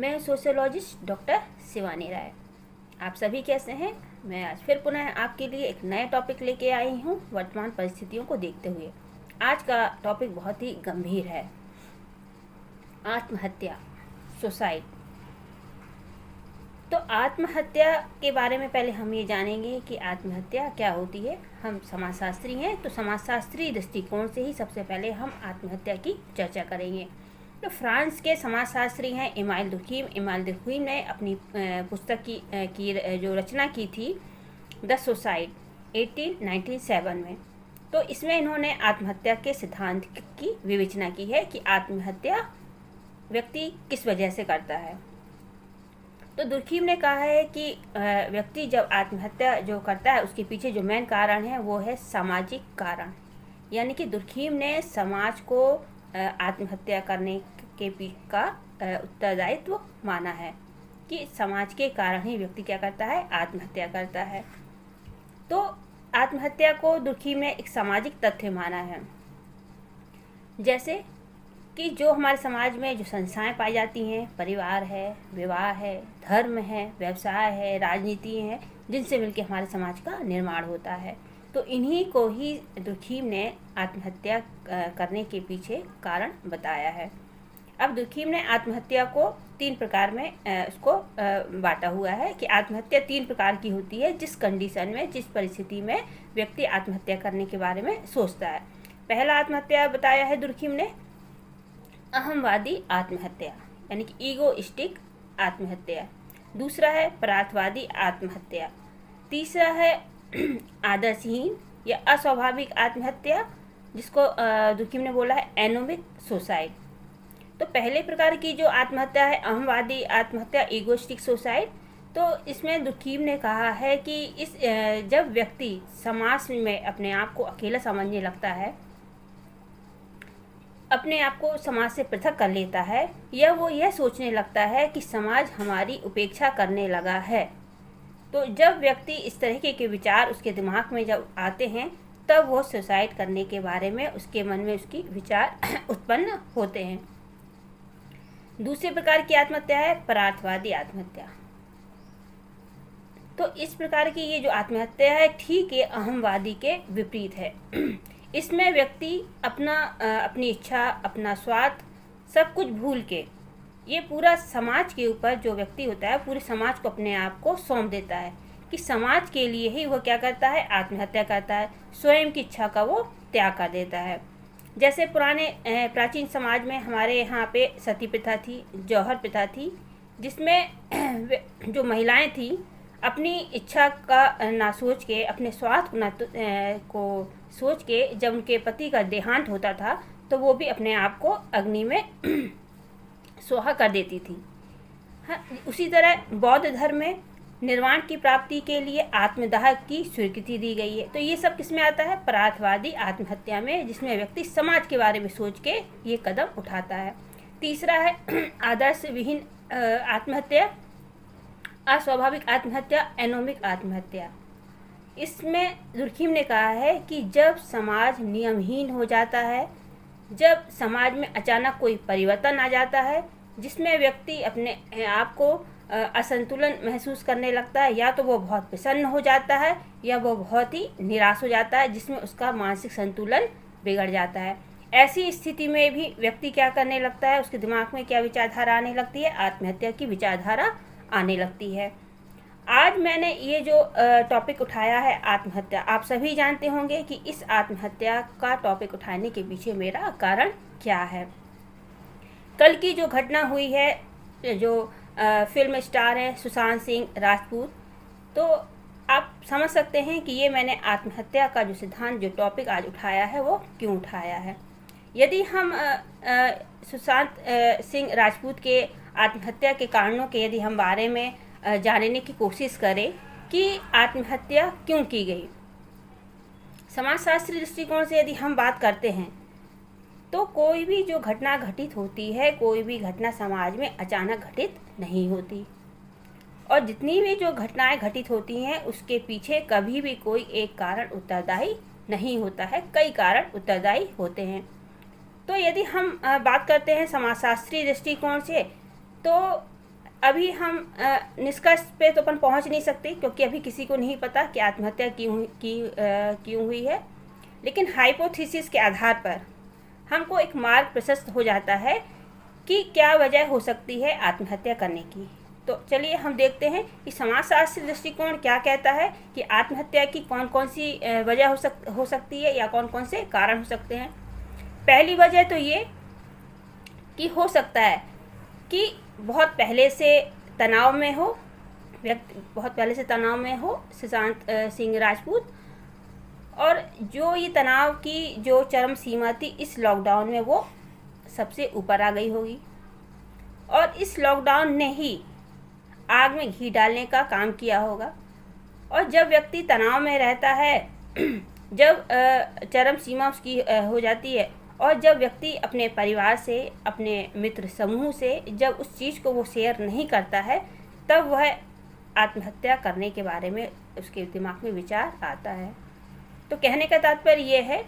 मैं sociologist doctor Shivani राय। आप सभी कैसे हैं? मैं आज फिर पुनः आपके लिए एक नया टॉपिक लेके आई हूँ वर्तमान परिस्थितियों को देखते हुए। आज का टॉपिक बहुत ही गंभीर है, आत्महत्या, सुसाइड। तो आत्महत्या के बारे में पहले हम ये जानेंगे कि आत्महत्या क्या होती है। हम समाजशास्त्री हैं, तो समाजशास्त्री दृष्टिकोण से ही सबसे पहले हम आत्महत्या की चर्चा करेंगे। तो फ्रांस के समाजशास्त्री हैं इमानुएल दुर्खीम ने अपनी पुस्तक की जो रचना की थी द सुसाइड 1897 में। तो इसमें इन्होंने आत्महत्या के सिद्धांत की विवेचना की है कि आत्महत्या व्यक्ति किस वजह से करता है। तो दुर्खीम ने कहा है कि व्यक्ति जब आत्महत्या जो करता है उसके पीछे जो मेन कारण है वो है सामाजिक कारण। यानी कि दुर्खीम ने समाज को आत्महत्या करने के का उत्तरदायित्व माना है कि समाज के कारण ही व्यक्ति क्या करता है, आत्महत्या करता है। तो आत्महत्या को दुर्खीम ने एक सामाजिक तथ्य माना है, जैसे कि जो हमारे समाज में जो संस्थाएं पाई जाती हैं, परिवार है, विवाह है, धर्म है, व्यवसाय है, राजनीति है, जिनसे मिलकर हमारे समाज का निर्माण होता है। तो इन्हीं को ही दुर्खीम ने आत्महत्या करने के पीछे कारण बताया है। अब दुर्खीम ने आत्महत्या को 3 प्रकार में उसको बांटा हुआ है कि आत्महत्या 3 प्रकार की होती है जिस कंडीशन में, जिस परिस्थिति में व्यक्ति आत्महत्या करने के बारे में सोचता है। पहला आत्महत्या बताया है दुर्खीम ने अहमवादी आत्महत्या, यानी कि ईगोइस्टिक आत्महत्या। दूसरा है परार्थवादी आत्महत्या। तीसरा है आदर्शहीन या अस्वाभाविक आत्महत्या, जिसको दुर्खीम ने बोला है एनोमिक सुसाइड। तो पहले प्रकार की जो आत्महत्या है अहमवादी आत्महत्या, ईगोइस्टिक सुसाइड, तो इसमें दुर्खीम ने कहा है कि इस जब व्यक्ति समाज में अपने आप को अकेला समझने लगता है, अपने आप को समाज से पृथक कर लेता है, या वो यह सोचने लगता है कि समाज हमारी उपेक्षा करने लगा है। तो जब व्यक्ति इस तरीके के विचार उसके दिमाग में जब आते हैं, तब वो सुसाइड करने के बारे में उसके मन में उसकी विचार उत्पन्न होते हैं। दूसरे प्रकार की आत्महत्या है परार्थवादी आत्महत्या। तो इस प्रकार की ये जो आत्महत्या है ठीक ये अहमवादी के विपरीत है। इसमें व्यक्ति अपनी इच्छा, अपना स्वार्थ सब कुछ भूल के ये पूरा समाज के ऊपर जो व्यक्ति होता है, पूरे समाज को अपने आप को सौंप देता है कि समाज के लिए ही वो क्या करता है, आत्महत्या करता है। स्वयं की इच्छा का वो त्याग कर देता है। जैसे पुराने प्राचीन समाज में हमारे यहाँ पे सती प्रथा थी, जौहर प्रथा थी, जिसमें जो महिलाएं थी अपनी इच्छा का ना सोच के, अपने स्वार्थ को सोच के जब उनके पति का देहांत होता था तो वो भी अपने आप को अग्नि में स्वाहा कर देती थी। हाँ, उसी तरह बौद्ध धर्म में निर्वाण की प्राप्ति के लिए आत्मदाह की स्वीकृति दी गई है। तो ये सब किस में आता है, परार्थवादी आत्महत्या में, जिसमें व्यक्ति समाज के बारे में सोच के ये कदम उठाता है। तीसरा है आदर्श विहीन आत्महत्या, अस्वाभाविक आत्महत्या, एनोमिक आत्महत्या। इसमें दुर्खीम ने कहा है कि जब समाज नियमहीन हो जाता है, जब समाज में अचानक कोई परिवर्तन आ जाता है जिसमें व्यक्ति अपने आप को असंतुलन महसूस करने लगता है, या तो वो बहुत प्रसन्न हो जाता है या वो बहुत ही निराश हो जाता है, जिसमें उसका मानसिक संतुलन बिगड़ जाता है। ऐसी स्थिति में भी व्यक्ति क्या करने लगता है, उसके दिमाग में क्या विचारधारा आने लगती है, आत्महत्या की विचारधारा आने लगती है। आज मैंने ये जो टॉपिक उठाया है आत्महत्या, आप सभी जानते होंगे कि इस आत्महत्या का टॉपिक उठाने के पीछे मेरा कारण क्या है। कल की जो घटना हुई है, जो फिल्म स्टार है सुशांत सिंह राजपूत, तो आप समझ सकते हैं कि ये मैंने आत्महत्या का जो सिद्धांत, जो टॉपिक आज उठाया है वो क्यों उठाया है। यदि हम सुशांत सिंह राजपूत के आत्महत्या के कारणों के यदि हम बारे में जानने की कोशिश करें कि आत्महत्या क्यों की गई, समाजशास्त्री दृष्टिकोण से यदि हम बात करते हैं, तो कोई भी जो घटना घटित होती है, कोई भी घटना समाज में अचानक घटित नहीं होती, और जितनी भी जो घटनाएं घटित होती हैं उसके पीछे कभी भी कोई एक कारण उत्तरदायी नहीं होता है, कई कारण उत्तरदायी होते हैं। तो यदि हम बात करते हैं समाजशास्त्री दृष्टिकोण से, तो अभी हम निष्कर्ष पे तो अपन पहुंच नहीं सकते, क्योंकि अभी किसी को नहीं पता कि आत्महत्या क्यों हुई है। लेकिन हाइपोथेसिस के आधार पर हमको एक मार्ग प्रशस्त हो जाता है कि क्या वजह हो सकती है आत्महत्या करने की। तो चलिए हम देखते हैं कि समाजशास्त्री दृष्टिकोण क्या कहता है कि आत्महत्या की कौन कौन सी वजह हो सकती है या कौन कौन से कारण हो सकते हैं। पहली वजह तो ये कि हो सकता है कि बहुत पहले से तनाव में हो, व्यक्ति बहुत पहले से तनाव में हो, सुशांत सिंह राजपूत, और जो ये तनाव की जो चरम सीमा थी इस लॉकडाउन में वो सबसे ऊपर आ गई होगी, और इस लॉकडाउन ने ही आग में घी डालने का काम किया होगा। और जब व्यक्ति तनाव में रहता है, जब चरम सीमा उसकी हो जाती है, और जब व्यक्ति अपने परिवार से, अपने मित्र समूह से जब उस चीज़ को वो शेयर नहीं करता है, तब वह आत्महत्या करने के बारे में उसके दिमाग में विचार आता है। तो कहने का तात्पर्य ये है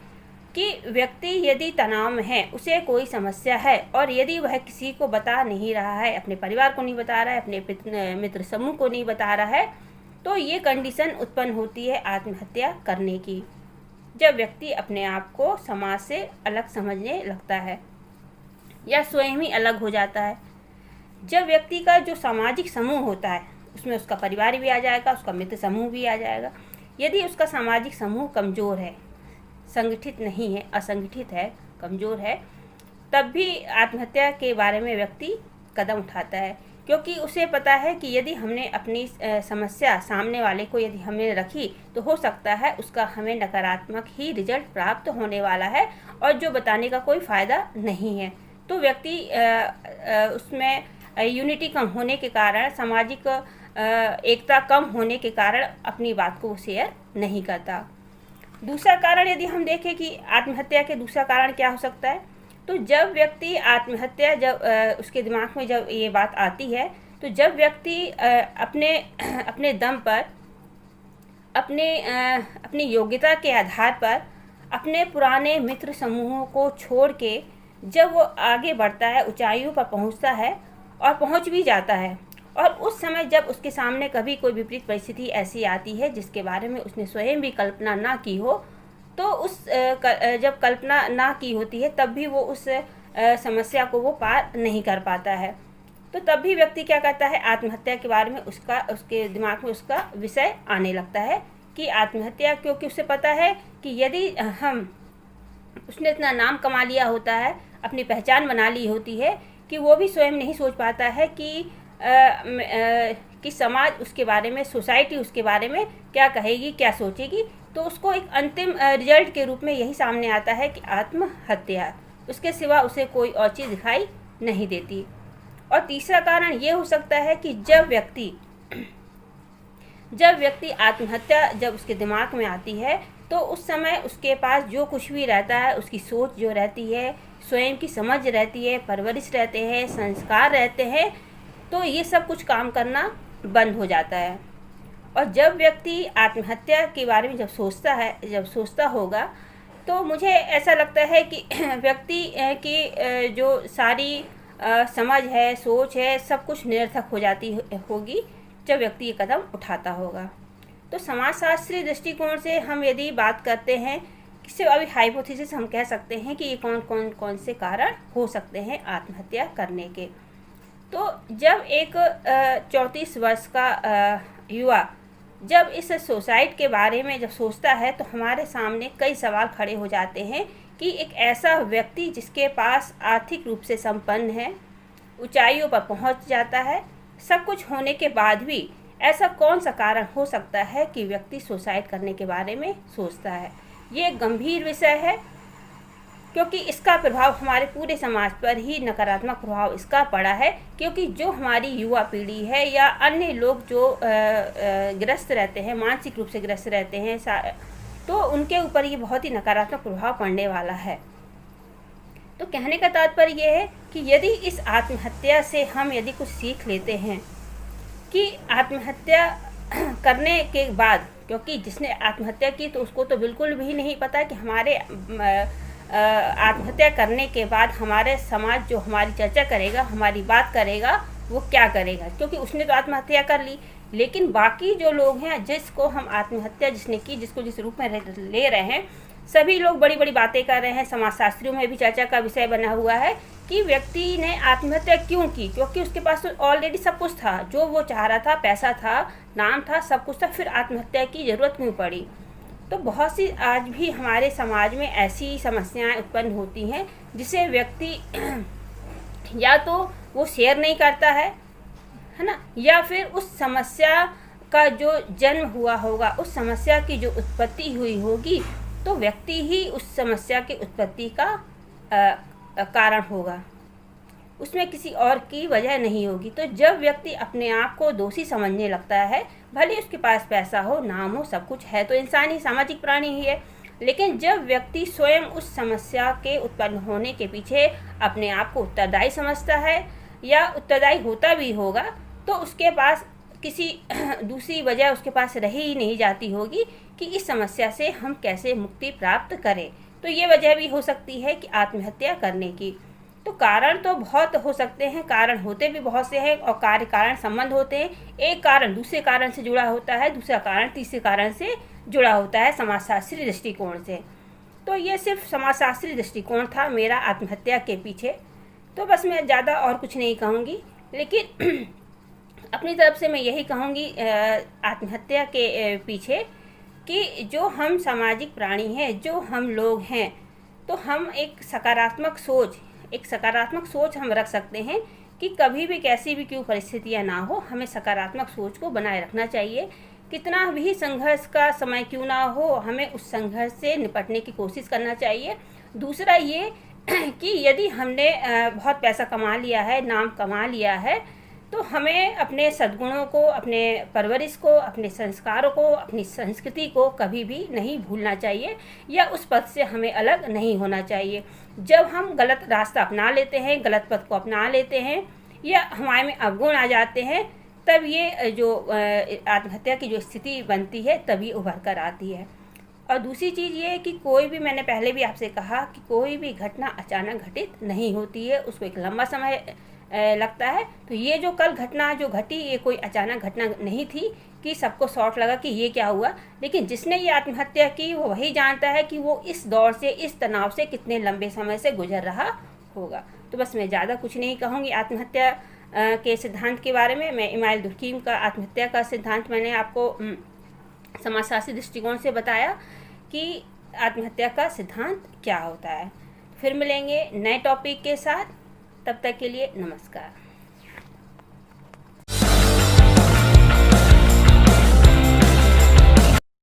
कि व्यक्ति यदि तनाव में है, उसे कोई समस्या है, और यदि वह किसी को बता नहीं रहा है, अपने परिवार को नहीं बता रहा है, अपने मित्र समूह को नहीं बता रहा है, तो ये कंडीशन उत्पन्न होती है आत्महत्या करने की, जब व्यक्ति अपने आप को समाज से अलग समझने लगता है या स्वयं ही अलग हो जाता है। जब व्यक्ति का जो सामाजिक समूह होता है उसमें उसका परिवार भी आ जाएगा, उसका मित्र समूह भी आ जाएगा। यदि उसका सामाजिक समूह कमज़ोर है, संगठित नहीं है, असंगठित है, कमज़ोर है, तब भी आत्महत्या के बारे में व्यक्ति कदम उठाता है, क्योंकि उसे पता है कि यदि हमने अपनी समस्या सामने वाले को यदि हमने रखी तो हो सकता है उसका हमें नकारात्मक ही रिजल्ट प्राप्त होने वाला है, और जो बताने का कोई फ़ायदा नहीं है। तो व्यक्ति उसमें यूनिटी कम होने के कारण, सामाजिक एकता कम होने के कारण अपनी बात को शेयर नहीं करता। दूसरा कारण यदि हम देखें कि आत्महत्या के दूसरा कारण क्या हो सकता है, तो जब व्यक्ति आत्महत्या, जब उसके दिमाग में जब ये बात आती है, तो जब व्यक्ति अपने दम पर, अपनी योग्यता के आधार पर अपने पुराने मित्र समूहों को छोड़ के जब वो आगे बढ़ता है, ऊंचाइयों पर पहुंचता है और पहुंच भी जाता है, और उस समय जब उसके सामने कभी कोई विपरीत परिस्थिति ऐसी आती है जिसके बारे में उसने स्वयं भी कल्पना ना की हो, तो जब कल्पना ना की होती है तब भी वो उस समस्या को वो पार नहीं कर पाता है। तो तब भी व्यक्ति क्या करता है, आत्महत्या के बारे में उसके दिमाग में उसका विषय आने लगता है कि आत्महत्या, क्योंकि उसे पता है कि यदि उसने इतना नाम कमा लिया होता है, अपनी पहचान बना ली होती है कि वो भी स्वयं नहीं सोच पाता है कि समाज उसके बारे में, सोसाइटी उसके बारे में क्या कहेगी, क्या सोचेगी। तो उसको एक अंतिम रिजल्ट के रूप में यही सामने आता है कि आत्महत्या, उसके सिवा उसे कोई और चीज़ दिखाई नहीं देती। और तीसरा कारण ये हो सकता है कि जब व्यक्ति आत्महत्या जब उसके दिमाग में आती है, तो उस समय उसके पास जो कुछ भी रहता है, उसकी सोच जो रहती है, स्वयं की समझ रहती है, परवरिश रहते हैं, संस्कार रहते हैं, तो ये सब कुछ काम करना बंद हो जाता है। और जब व्यक्ति आत्महत्या के बारे में जब सोचता होगा, तो मुझे ऐसा लगता है कि व्यक्ति की जो सारी समझ है, सोच है, सब कुछ निरर्थक हो जाती होगी जब व्यक्ति ये कदम उठाता होगा। तो समाजशास्त्री दृष्टिकोण से हम यदि बात करते हैं, सिर्फ अभी हाइपोथेसिस हम कह सकते हैं कि ये कौन से कारण हो सकते हैं आत्महत्या करने के। तो जब एक 34 वर्ष का युवा जब इस सुसाइड के बारे में जब सोचता है, तो हमारे सामने कई सवाल खड़े हो जाते हैं कि एक ऐसा व्यक्ति जिसके पास आर्थिक रूप से संपन्न है, ऊंचाइयों पर पहुंच जाता है, सब कुछ होने के बाद भी ऐसा कौन सा कारण हो सकता है कि व्यक्ति सुसाइड करने के बारे में सोचता है। ये एक गंभीर विषय है, क्योंकि इसका प्रभाव हमारे पूरे समाज पर ही नकारात्मक प्रभाव इसका पड़ा है, क्योंकि जो हमारी युवा पीढ़ी है या अन्य लोग जो ग्रस्त रहते हैं, मानसिक रूप से ग्रस्त रहते हैं, तो उनके ऊपर ये बहुत ही नकारात्मक प्रभाव पड़ने वाला है। तो कहने का तात्पर्य ये है कि यदि इस आत्महत्या से हम यदि कुछ सीख लेते हैं कि आत्महत्या करने के बाद, क्योंकि जिसने आत्महत्या की तो उसको तो बिल्कुल भी नहीं पता कि हमारे आत्महत्या करने के बाद हमारे समाज जो हमारी चर्चा करेगा, हमारी बात करेगा, वो क्या करेगा, क्योंकि उसने तो आत्महत्या कर ली। लेकिन बाकी जो लोग हैं जिसको हम आत्महत्या जिसने की, जिसको जिस रूप में ले रहे हैं, सभी लोग बड़ी बड़ी बातें कर रहे हैं। समाजशास्त्रियों में भी चर्चा का विषय बना हुआ है कि व्यक्ति ने आत्महत्या क्यों की, क्योंकि उसके पास तो ऑलरेडी सब कुछ था, जो वो चाह रहा था, पैसा था, नाम था, सब कुछ था, फिर आत्महत्या की ज़रूरत क्यों पड़ी। तो बहुत सी आज भी हमारे समाज में ऐसी समस्याएं उत्पन्न होती हैं जिसे व्यक्ति या तो वो शेयर नहीं करता है ना, या फिर उस समस्या का जो जन्म हुआ होगा, उस समस्या की जो उत्पत्ति हुई होगी, तो व्यक्ति ही उस समस्या की उत्पत्ति का कारण होगा, उसमें किसी और की वजह नहीं होगी। तो जब व्यक्ति अपने आप को दोषी समझने लगता है, भले उसके पास पैसा हो, नाम हो, सब कुछ है, तो इंसान ही सामाजिक प्राणी ही है, लेकिन जब व्यक्ति स्वयं उस समस्या के उत्पन्न होने के पीछे अपने आप को उत्तरदायी समझता है या उत्तरदायी होता भी होगा, तो उसके पास किसी दूसरी वजह उसके पास रही ही नहीं जाती होगी कि इस समस्या से हम कैसे मुक्ति प्राप्त करें। तो ये वजह भी हो सकती है कि आत्महत्या करने की। तो कारण तो बहुत हो सकते हैं, कारण होते भी बहुत से हैं, और कार्य कारण संबंध होते हैं। एक कारण दूसरे कारण से जुड़ा होता है, दूसरा कारण तीसरे कारण से जुड़ा होता है समाजशास्त्रीय दृष्टिकोण से। तो ये सिर्फ समाजशास्त्रीय दृष्टिकोण था मेरा आत्महत्या के पीछे। तो बस मैं ज़्यादा और कुछ नहीं कहूँगी, लेकिन अपनी तरफ से मैं यही कहूँगी आत्महत्या के पीछे कि जो हम सामाजिक प्राणी हैं, जो हम लोग हैं, तो हम एक सकारात्मक सोच हम रख सकते हैं कि कभी भी कैसी भी क्यों परिस्थितियाँ ना हो, हमें सकारात्मक सोच को बनाए रखना चाहिए। कितना भी संघर्ष का समय क्यों ना हो, हमें उस संघर्ष से निपटने की कोशिश करना चाहिए। दूसरा ये कि यदि हमने बहुत पैसा कमा लिया है, नाम कमा लिया है, तो हमें अपने सद्गुणों को, अपने परवरिश को, अपने संस्कारों को, अपनी संस्कृति को कभी भी नहीं भूलना चाहिए, या उस पथ से हमें अलग नहीं होना चाहिए। जब हम गलत रास्ता अपना लेते हैं, गलत पथ को अपना लेते हैं, या हमारे में अवगुण आ जाते हैं, तब ये जो आत्महत्या की जो स्थिति बनती है तभी उभर कर आती है। और दूसरी चीज़ ये कि कोई भी, मैंने पहले भी आपसे कहा कि कोई भी घटना अचानक घटित नहीं होती है, उसको एक लंबा समय लगता है। तो ये जो कल घटना जो घटी, ये कोई अचानक घटना नहीं थी कि सबको शॉक लगा कि ये क्या हुआ, लेकिन जिसने ये आत्महत्या की वो वही जानता है कि वो इस दौर से, इस तनाव से कितने लंबे समय से गुजर रहा होगा। तो बस मैं ज़्यादा कुछ नहीं कहूँगी आत्महत्या के सिद्धांत के बारे में। मैं इमाइल दुर्कीम का आत्महत्या का सिद्धांत मैंने आपको समाजशास्त्री दृष्टिकोण से बताया कि आत्महत्या का सिद्धांत क्या होता है। फिर मिलेंगे नए टॉपिक के साथ, तब तक के लिए नमस्कार।